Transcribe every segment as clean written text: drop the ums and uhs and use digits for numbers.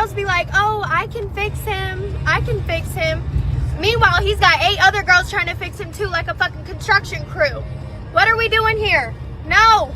girls be like, oh, I can fix him. Meanwhile, he's got 8 other girls trying to fix him too, like a fucking construction crew. What are we doing here? No.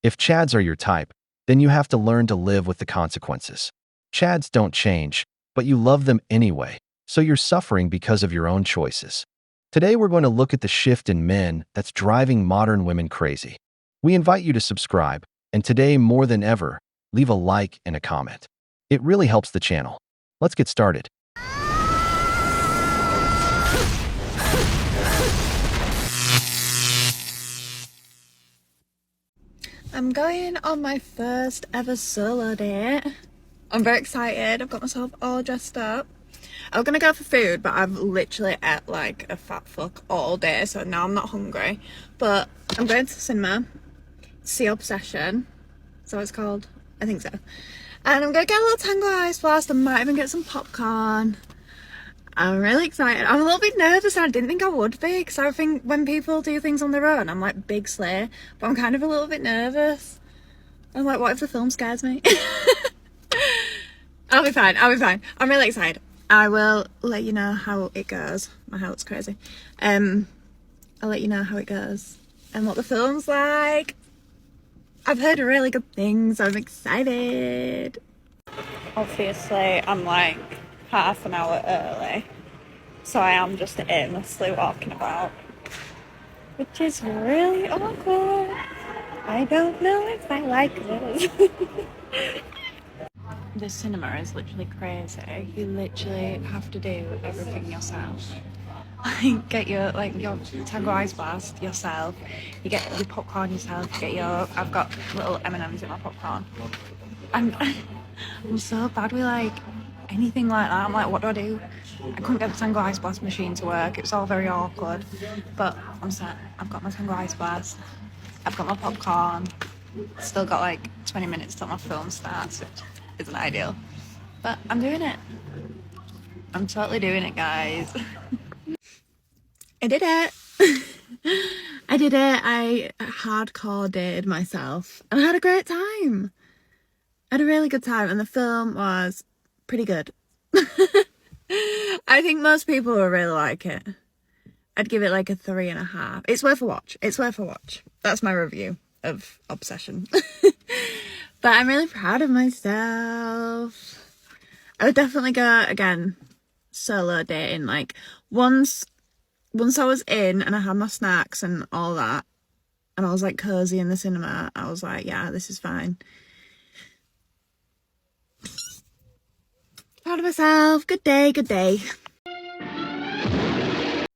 If Chads are your type, then you have to learn to live with the consequences. Chads don't change, but you love them anyway, so you're suffering because of your own choices. Today we're going to look at the shift in men that's driving modern women crazy. We invite you to subscribe, and today more than ever, leave a like and a comment. It really helps the channel. Let's get started. I'm going on my first ever solo date. I'm very excited. I've got myself all dressed up. I was gonna go for food, but I've literally ate like a fat fuck all day, so now I'm not hungry. But I'm going to the cinema to see Obsession. So it's called, I think so. And I'm gonna get a little Tango Ice Blast. I might even get some popcorn. I'm really excited. I'm a little bit nervous. I didn't think I would be, because I think when people do things on their own, I'm like big slay, but I'm kind of a little bit nervous. I'm like, what if the film scares me? I'll be fine. I'm really excited. I will let you know how it goes. My hair looks crazy. I'll let you know how it goes and what the film's like. I've heard really good things. I'm excited. Obviously, I'm like half an hour early, so I am just aimlessly walking about, which is really awkward. I don't know if I like this. The cinema is literally crazy. You literally have to do everything yourself. Like, get your Tango Ice Blast yourself. You get your popcorn yourself. I've got little M&Ms in my popcorn. I'm so bad with like anything like that. I'm like, what do I do? I couldn't get the Tango Ice Blast machine to work. It was all very awkward. But I'm set. I've got my Tango Ice Blast. I've got my popcorn. Still got like 20 minutes till my film starts, which isn't ideal. But I'm doing it. I'm totally doing it, guys. I did it. I did it. I hardcore dated myself and I had a great time. I had a really good time, and the film was pretty good. I think most people will really like it. I'd give it like a 3.5. It's worth a watch. That's my review of Obsession. But I'm really proud of myself. I would definitely go again solo dating. Like once I was in and I had my snacks and all that, and I was like cozy in the cinema, I was like, yeah, this is fine. Proud of myself. Good day.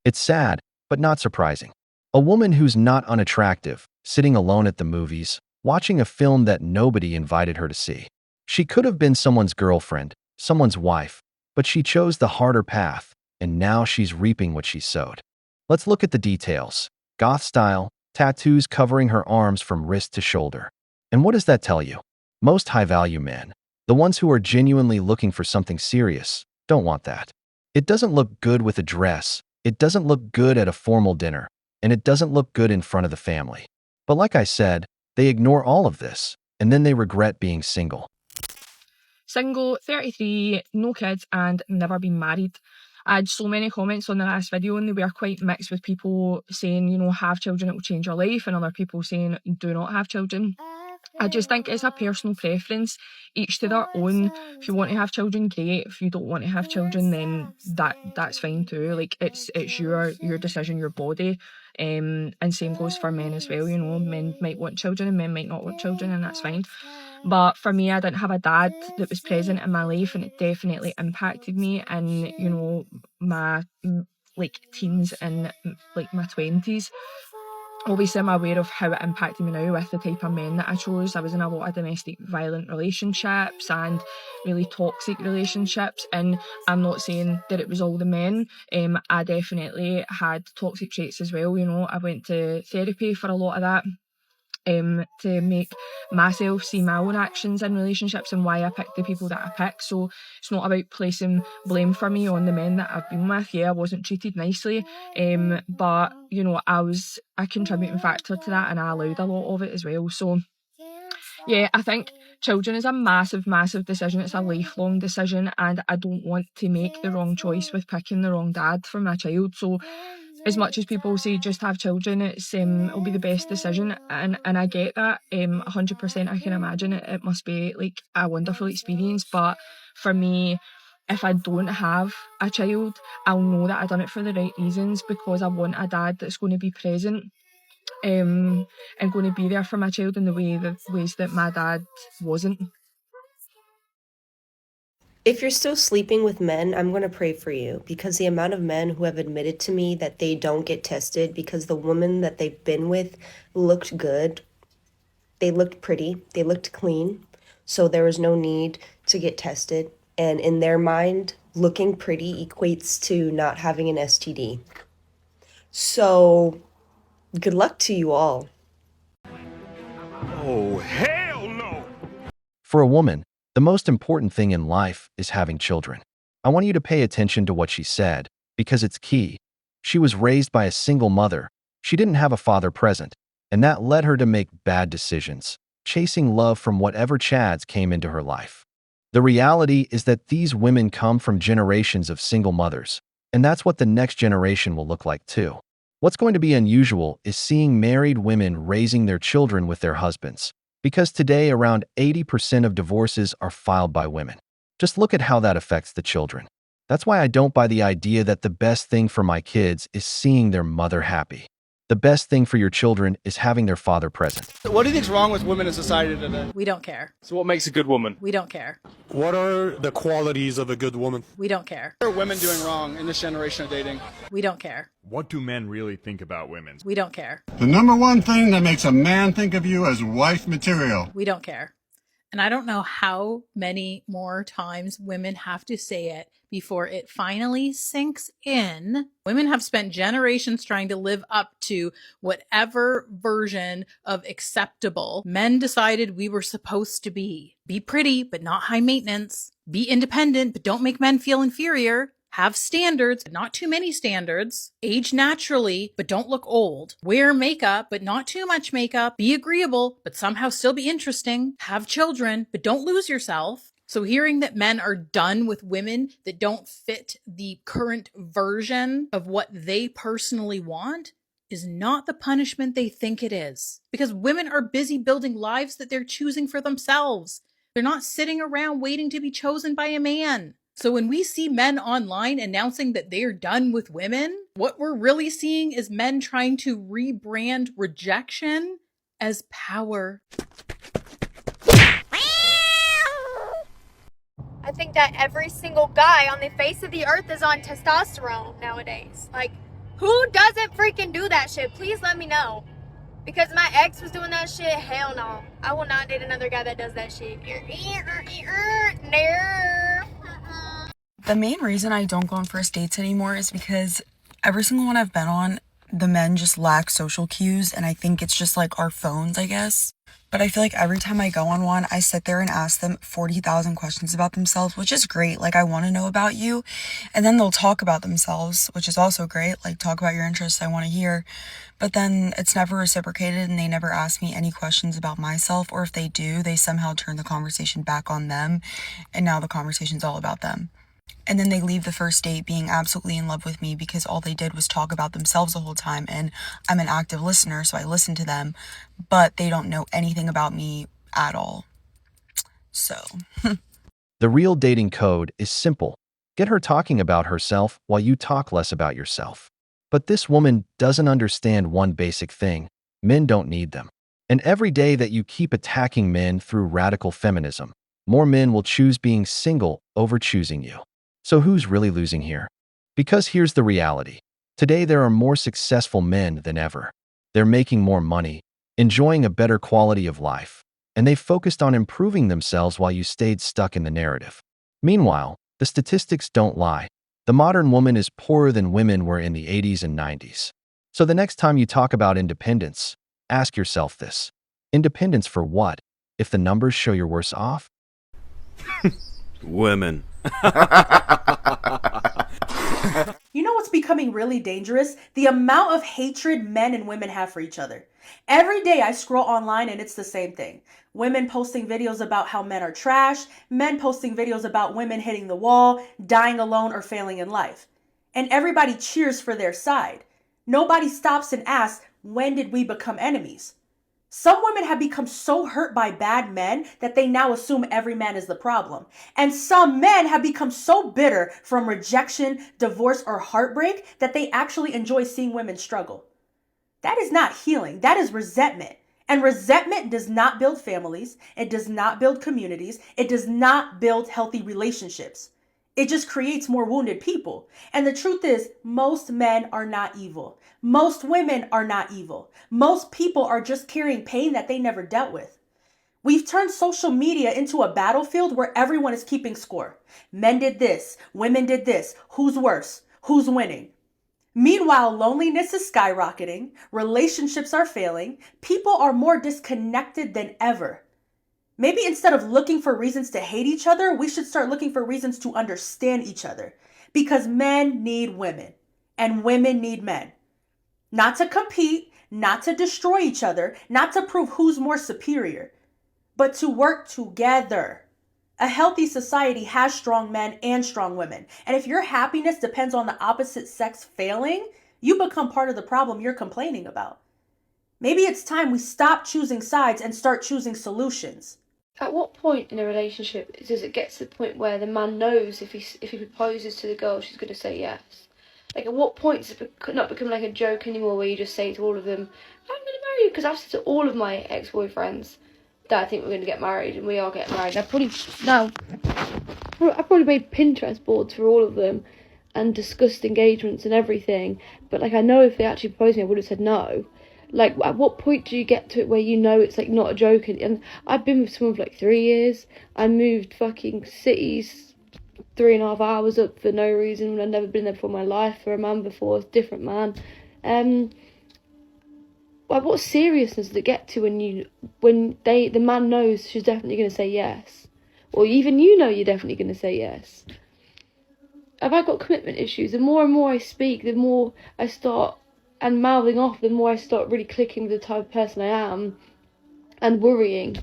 It's sad, but not surprising. A woman who's not unattractive, sitting alone at the movies, watching a film that nobody invited her to see. She could have been someone's girlfriend, someone's wife, but she chose the harder path, and now she's reaping what she sowed. Let's look at the details. Goth style, tattoos covering her arms from wrist to shoulder. And what does that tell you? Most high-value men, the ones who are genuinely looking for something serious, don't want that. It doesn't look good with a dress, it doesn't look good at a formal dinner, and it doesn't look good in front of the family. But like I said, they ignore all of this, and then they regret being single. Single, 33, no kids, and never been married. I had so many comments on the last video, and they were quite mixed, with people saying, you know, have children, it will change your life, and other people saying, do not have children. I just think it's a personal preference, each to their own. If you want to have children, great. If you don't want to have children, then that's fine too. Like, it's your decision, your body. And same goes for men as well. You know, men might want children and men might not want children, and that's fine. But for me, I didn't have a dad that was present in my life, and it definitely impacted me in, you know, my like teens and like my 20s. Obviously, I'm aware of how it impacted me now with the type of men that I chose. I was in a lot of domestic violent relationships and really toxic relationships, and I'm not saying that it was all the men. I definitely had toxic traits as well. You know, I went to therapy for a lot of that. To make myself see my own actions in relationships and why I picked the people that I picked. So it's not about placing blame for me on the men that I've been with. Yeah, I wasn't treated nicely, but you know, I was a contributing factor to that, and I allowed a lot of it as well. So yeah, I think children is a massive, massive decision. It's a lifelong decision, and I don't want to make the wrong choice with picking the wrong dad for my child. So as much as people say just have children, it'll be the best decision, and I get that 100%. I can imagine it must be like a wonderful experience, but for me, if I don't have a child, I'll know that I've done it for the right reasons, because I want a dad that's going to be present and going to be there for my child in the ways that my dad wasn't. If you're still sleeping with men, I'm going to pray for you, because the amount of men who have admitted to me that they don't get tested because the woman that they've been with looked good, they looked pretty, they looked clean, so there was no need to get tested. And in their mind, looking pretty equates to not having an STD. So, good luck to you all. Oh, hell no! For a woman, the most important thing in life is having children. I want you to pay attention to what she said, because it's key. She was raised by a single mother. She didn't have a father present, and that led her to make bad decisions, chasing love from whatever chads came into her life. The reality is that these women come from generations of single mothers, and that's what the next generation will look like too. What's going to be unusual is seeing married women raising their children with their husbands, because today around 80% of divorces are filed by women. Just look at how that affects the children. That's why I don't buy the idea that the best thing for my kids is seeing their mother happy. The best thing for your children is having their father present. What do you think's wrong with women in society today? We don't care. So what makes a good woman? We don't care. What are the qualities of a good woman? We don't care. What are women doing wrong in this generation of dating? We don't care. What do men really think about women? We don't care. The number one thing that makes a man think of you as wife material. We don't care. And I don't know how many more times women have to say it before it finally sinks in. Women have spent generations trying to live up to whatever version of acceptable men decided we were supposed to be. Be pretty, but not high maintenance. Be independent, but don't make men feel inferior. Have standards, but not too many standards. Age naturally, but don't look old. Wear makeup, but not too much makeup. Be agreeable, but somehow still be interesting. Have children, but don't lose yourself. So hearing that men are done with women that don't fit the current version of what they personally want is not the punishment they think it is. Because women are busy building lives that they're choosing for themselves. They're not sitting around waiting to be chosen by a man. So when we see men online announcing that they're done with women, what we're really seeing is men trying to rebrand rejection as power. I think that every single guy on the face of the earth is on testosterone nowadays. Like, who doesn't freaking do that shit? Please let me know. Because my ex was doing that shit, hell no. I will not date another guy that does that shit. No. The main reason I don't go on first dates anymore is because every single one I've been on, the men just lack social cues, and I think it's just like our phones, I guess. But I feel like every time I go on one, I sit there and ask them 40,000 questions about themselves, which is great. Like, I want to know about you. And then they'll talk about themselves, which is also great. Like, talk about your interests, I want to hear. But then it's never reciprocated, and they never ask me any questions about myself. Or if they do, they somehow turn the conversation back on them. And now the conversation's all about them. And then they leave the first date being absolutely in love with me because all they did was talk about themselves the whole time. And I'm an active listener, so I listen to them, but they don't know anything about me at all. So. The real dating code is simple. Get her talking about herself while you talk less about yourself. But this woman doesn't understand one basic thing. Men don't need them. And every day that you keep attacking men through radical feminism, more men will choose being single over choosing you. So who's really losing here? Because here's the reality. Today there are more successful men than ever. They're making more money, enjoying a better quality of life, and they've focused on improving themselves while you stayed stuck in the narrative. Meanwhile, the statistics don't lie. The modern woman is poorer than women were in the 80s and 90s. So the next time you talk about independence, ask yourself this. Independence for what, if the numbers show you're worse off? Women. You know what's becoming really dangerous? The amount of hatred men and women have for each other. Every day I scroll online and it's the same thing. Women posting videos about how men are trash, men posting videos about women hitting the wall, dying alone, or failing in life. And everybody cheers for their side. Nobody stops and asks, when did we become enemies? Some women have become so hurt by bad men that they now assume every man is the problem. And some men have become so bitter from rejection, divorce, or heartbreak that they actually enjoy seeing women struggle. That is not healing. That is resentment. And resentment does not build families. It does not build communities. It does not build healthy relationships. It just creates more wounded people. And the truth is, most men are not evil. Most women are not evil. Most people are just carrying pain that they never dealt with. We've turned social media into a battlefield where everyone is keeping score. Men did this, women did this. Who's worse? Who's winning? Meanwhile, loneliness is skyrocketing, relationships are failing, people are more disconnected than ever. Maybe instead of looking for reasons to hate each other, we should start looking for reasons to understand each other. Because men need women, and women need men. Not to compete, not to destroy each other, not to prove who's more superior, but to work together. A healthy society has strong men and strong women. And if your happiness depends on the opposite sex failing, you become part of the problem you're complaining about. Maybe it's time we stop choosing sides and start choosing solutions. At what point in a relationship does it get to the point where the man knows if he proposes to the girl, she's going to say yes? Like, at what point does it not become like a joke anymore where you just say to all of them, I'm going to marry you? Because I've said to all of my ex-boyfriends that I think we're going to get married, and we are getting married. I've probably made Pinterest boards for all of them and discussed engagements and everything. But, like, I know if they actually proposed me, I would have said no. Like, at what point do you get to it where you know it's, like, not a joke? And I've been with someone for, like, 3 years. I moved fucking cities 3.5 hours up for no reason when I'd never been there before in my life, for a man before, different man. Like, what seriousness does it get to when the man knows she's definitely going to say yes? Or even you know you're definitely going to say yes? Have I got commitment issues? The more and more I speak, the more I start and mouthing off, the more I start really clicking with the type of person I am and worrying.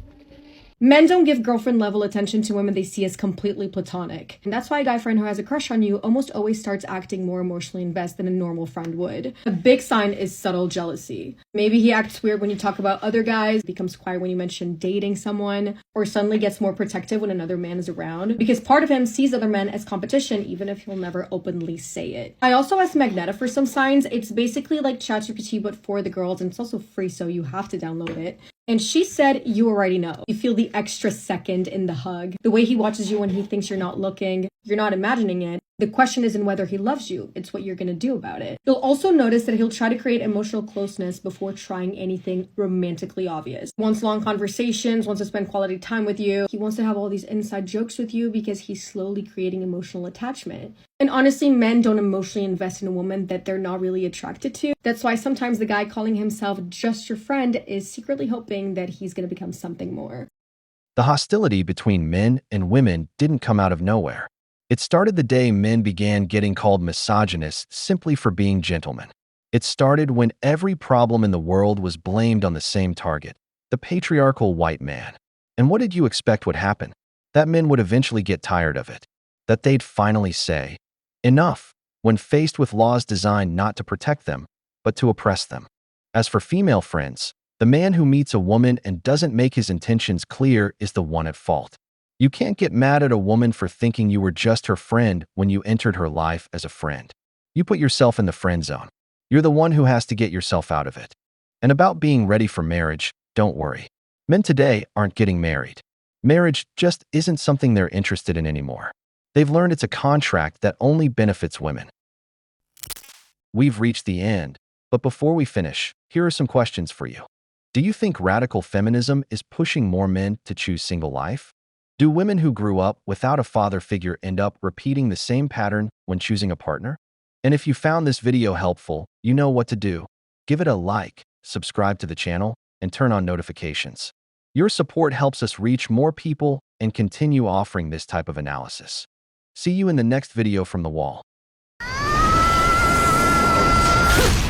Men don't give girlfriend level attention to women they see as completely platonic. And that's why a guy friend who has a crush on you almost always starts acting more emotionally invested than a normal friend would. A big sign is subtle jealousy. Maybe he acts weird when you talk about other guys, becomes quiet when you mention dating someone, or suddenly gets more protective when another man is around. Because part of him sees other men as competition, even if he'll never openly say it. I also asked Magneta for some signs. It's basically like ChatGPT but for the girls, and it's also free, so you have to download it. And she said, you already know. You feel the extra second in the hug. The way he watches you when he thinks you're not looking. You're not imagining it. The question isn't whether he loves you. It's what you're going to do about it. You'll also notice that he'll try to create emotional closeness before trying anything romantically obvious. He wants long conversations, wants to spend quality time with you. He wants to have all these inside jokes with you because he's slowly creating emotional attachment. And honestly, men don't emotionally invest in a woman that they're not really attracted to. That's why sometimes the guy calling himself just your friend is secretly hoping that he's going to become something more. The hostility between men and women didn't come out of nowhere. It started the day men began getting called misogynists simply for being gentlemen. It started when every problem in the world was blamed on the same target, the patriarchal white man. And what did you expect would happen? That men would eventually get tired of it. That they'd finally say, enough, when faced with laws designed not to protect them, but to oppress them. As for female friends, the man who meets a woman and doesn't make his intentions clear is the one at fault. You can't get mad at a woman for thinking you were just her friend when you entered her life as a friend. You put yourself in the friend zone. You're the one who has to get yourself out of it. And about being ready for marriage, don't worry. Men today aren't getting married. Marriage just isn't something they're interested in anymore. They've learned it's a contract that only benefits women. We've reached the end, but before we finish, here are some questions for you. Do you think radical feminism is pushing more men to choose single life? Do women who grew up without a father figure end up repeating the same pattern when choosing a partner? And if you found this video helpful, you know what to do. Give it a like, subscribe to the channel, and turn on notifications. Your support helps us reach more people and continue offering this type of analysis. See you in the next video from the wall. Ugh!